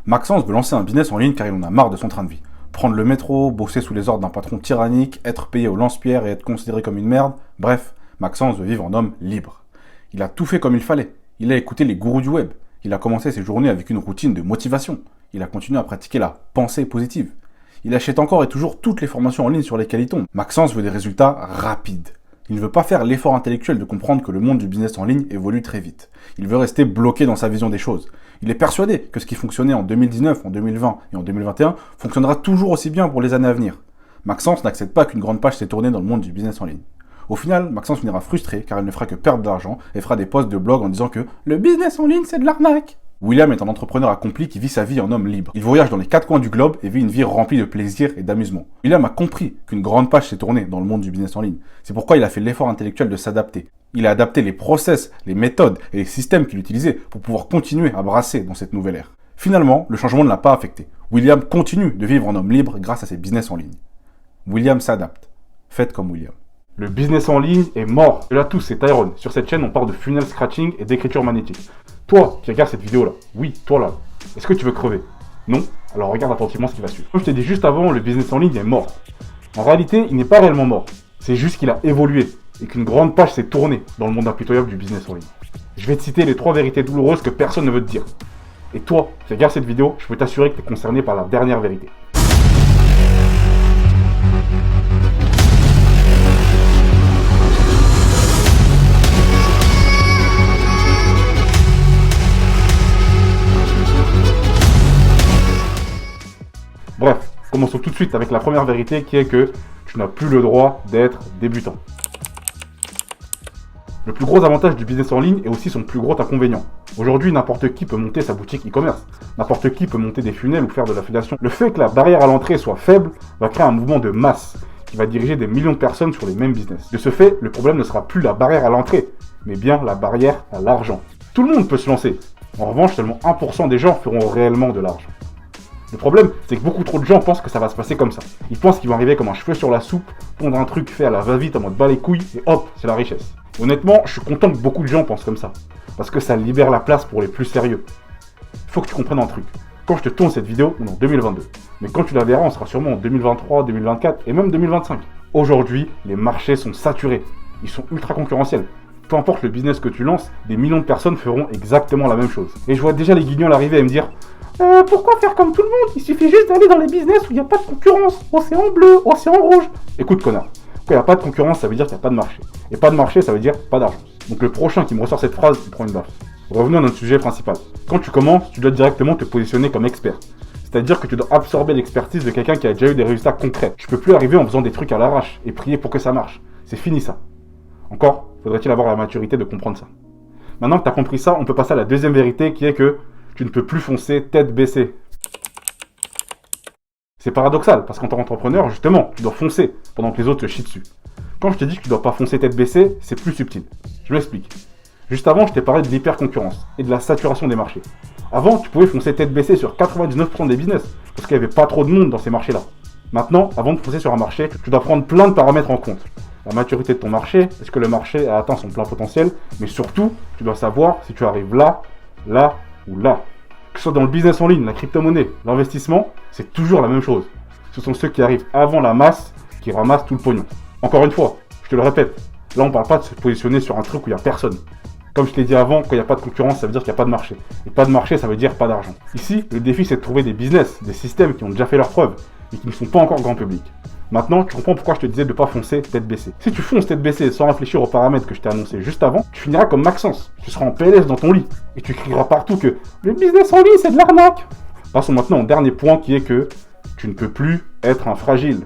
Maxence veut lancer un business en ligne car il en a marre de son train de vie. Prendre le métro, bosser sous les ordres d'un patron tyrannique, être payé au lance-pierre et être considéré comme une merde. Bref, Maxence veut vivre en homme libre. Il a tout fait comme il fallait. Il a écouté les gourous du web. Il a commencé ses journées avec une routine de motivation. Il a continué à pratiquer la pensée positive. Il achète encore et toujours toutes les formations en ligne sur lesquelles il tombe. Maxence veut des résultats rapides. Il ne veut pas faire l'effort intellectuel de comprendre que le monde du business en ligne évolue très vite. Il veut rester bloqué dans sa vision des choses. Il est persuadé que ce qui fonctionnait en 2019, en 2020 et en 2021 fonctionnera toujours aussi bien pour les années à venir. Maxence n'accepte pas qu'une grande page s'est tournée dans le monde du business en ligne. Au final, Maxence finira frustré car il ne fera que perdre de l'argent et fera des posts de blog en disant que le business en ligne c'est de l'arnaque. William est un entrepreneur accompli qui vit sa vie en homme libre. Il voyage dans les 4 coins du globe et vit une vie remplie de plaisir et d'amusement. William a compris qu'une grande page s'est tournée dans le monde du business en ligne. C'est pourquoi il a fait l'effort intellectuel de s'adapter. Il a adapté les process, les méthodes et les systèmes qu'il utilisait pour pouvoir continuer à brasser dans cette nouvelle ère. Finalement, le changement ne l'a pas affecté. William continue de vivre en homme libre grâce à ses business en ligne. William s'adapte. Faites comme William. Le business en ligne est mort. Et là tous, c'est Tyrone. Sur cette chaîne, on parle de funnel scratching et d'écriture magnétique. Toi qui regardes cette vidéo là, oui, toi là, est-ce que tu veux crever? Non? Alors regarde attentivement ce qui va suivre. Comme je t'ai dit juste avant, le business en ligne est mort. En réalité, il n'est pas réellement mort. C'est juste qu'il a évolué et qu'une grande page s'est tournée dans le monde impitoyable du business en ligne. Je vais te citer les 3 vérités douloureuses que personne ne veut te dire. Et toi qui regardes cette vidéo, je peux t'assurer que tu es concerné par la dernière vérité. Bref, commençons tout de suite avec la première vérité qui est que tu n'as plus le droit d'être débutant. Le plus gros avantage du business en ligne est aussi son plus gros inconvénient. Aujourd'hui, n'importe qui peut monter sa boutique e-commerce. N'importe qui peut monter des funnels ou faire de l'affiliation. Le fait que la barrière à l'entrée soit faible va créer un mouvement de masse qui va diriger des millions de personnes sur les mêmes business. De ce fait, le problème ne sera plus la barrière à l'entrée, mais bien la barrière à l'argent. Tout le monde peut se lancer. En revanche, seulement 1% des gens feront réellement de l'argent. Le problème, c'est que beaucoup trop de gens pensent que ça va se passer comme ça. Ils pensent qu'ils vont arriver comme un cheveu sur la soupe, pondre un truc fait à la va-vite en mode bas les couilles, et hop, c'est la richesse. Honnêtement, je suis content que beaucoup de gens pensent comme ça. Parce que ça libère la place pour les plus sérieux. Faut que tu comprennes un truc. Quand je te tourne cette vidéo, on est en 2022. Mais quand tu la verras, on sera sûrement en 2023, 2024 et même 2025. Aujourd'hui, les marchés sont saturés. Ils sont ultra concurrentiels. Peu importe le business que tu lances, des millions de personnes feront exactement la même chose. Et je vois déjà les guignols arriver et me dire pourquoi faire comme tout le monde? Il suffit juste d'aller dans les business où il n'y a pas de concurrence. Océan bleu, océan rouge. Écoute connard, quand il n'y a pas de concurrence, ça veut dire qu'il n'y a pas de marché. Et pas de marché, ça veut dire pas d'argent. Donc le prochain qui me ressort cette phrase, il prend une baffe. Revenons à notre sujet principal. Quand tu commences, tu dois directement te positionner comme expert. C'est-à-dire que tu dois absorber l'expertise de quelqu'un qui a déjà eu des résultats concrets. Tu peux plus arriver en faisant des trucs à l'arrache et prier pour que ça marche. C'est fini ça. Encore, faudrait-il avoir la maturité de comprendre ça. Maintenant que tu as compris ça, on peut passer à la deuxième vérité qui est que tu ne peux plus foncer tête baissée. C'est paradoxal, parce qu'en tant qu'entrepreneur, justement, tu dois foncer pendant que les autres te chient dessus. Quand je te dis que tu dois pas foncer tête baissée, c'est plus subtil. Je m'explique. Juste avant, je t'ai parlé de l'hyper-concurrence et de la saturation des marchés. Avant, tu pouvais foncer tête baissée sur 99% des business, parce qu'il n'y avait pas trop de monde dans ces marchés-là. Maintenant, avant de foncer sur un marché, tu dois prendre plein de paramètres en compte. La maturité de ton marché, est-ce que le marché a atteint son plein potentiel, mais surtout, tu dois savoir si tu arrives là, là ou là. Que ce soit dans le business en ligne, la crypto-monnaie, l'investissement, c'est toujours la même chose. Ce sont ceux qui arrivent avant la masse qui ramassent tout le pognon. Encore une fois, je te le répète, là on parle pas de se positionner sur un truc où il n'y a personne. Comme je t'ai dit avant, quand il n'y a pas de concurrence, ça veut dire qu'il n'y a pas de marché. Et pas de marché, ça veut dire pas d'argent. Ici, le défi c'est de trouver des business, des systèmes qui ont déjà fait leurs preuves et qui ne sont pas encore grand public. Maintenant, tu comprends pourquoi je te disais de ne pas foncer tête baissée. Si tu fonces tête baissée sans réfléchir aux paramètres que je t'ai annoncé juste avant, tu finiras comme Maxence. Tu seras en PLS dans ton lit et tu crieras partout que le business en ligne c'est de l'arnaque. Passons maintenant au dernier point qui est que tu ne peux plus être un fragile.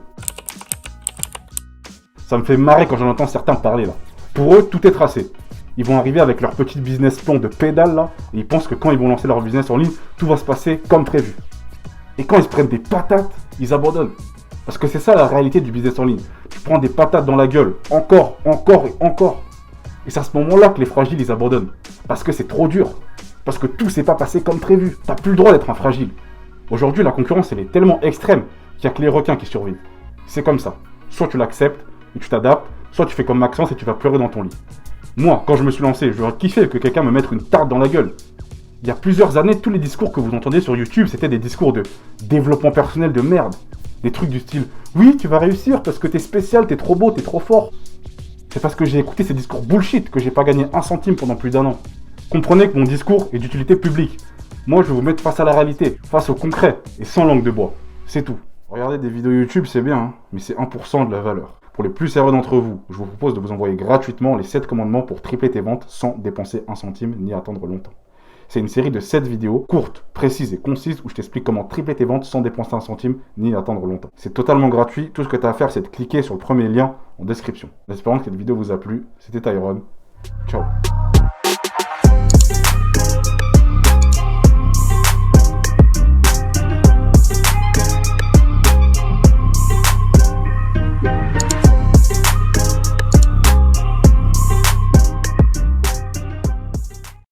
Ça me fait marrer quand j'en entends certains parler là. Pour eux, tout est tracé. Ils vont arriver avec leur petit business plan de pédale là et ils pensent que quand ils vont lancer leur business en ligne, tout va se passer comme prévu. Et quand ils se prennent des patates, ils abandonnent. Parce que c'est ça la réalité du business en ligne. Tu prends des patates dans la gueule, encore et encore. Et c'est à ce moment-là que les fragiles, ils abandonnent. Parce que c'est trop dur. Parce que tout s'est pas passé comme prévu. T'as plus le droit d'être un fragile. Aujourd'hui, la concurrence, elle est tellement extrême qu'il n'y a que les requins qui survivent. C'est comme ça. Soit tu l'acceptes et tu t'adaptes, soit tu fais comme Maxence et tu vas pleurer dans ton lit. Moi, quand je me suis lancé, j'aurais kiffé que quelqu'un me mette une tarte dans la gueule. Il y a plusieurs années, tous les discours que vous entendez sur YouTube, c'était des discours de développement personnel de merde. Des trucs du style « Oui, tu vas réussir parce que t'es spécial, t'es trop beau, t'es trop fort. » C'est parce que j'ai écouté ces discours bullshit que j'ai pas gagné un centime pendant plus d'1 an. Comprenez que mon discours est d'utilité publique. Moi, je vais vous mettre face à la réalité, face au concret, et sans langue de bois. C'est tout. Regarder des vidéos YouTube, c'est bien, hein, mais c'est 1% de la valeur. Pour les plus sérieux d'entre vous, je vous propose de vous envoyer gratuitement les 7 commandements pour tripler tes ventes sans dépenser un centime ni attendre longtemps. C'est une série de 7 vidéos courtes, précises et concises où je t'explique comment tripler tes ventes sans dépenser un centime ni attendre longtemps. C'est totalement gratuit, tout ce que tu as à faire c'est de cliquer sur le premier lien en description. En espérant que cette vidéo vous a plu, c'était Tyrone. Ciao.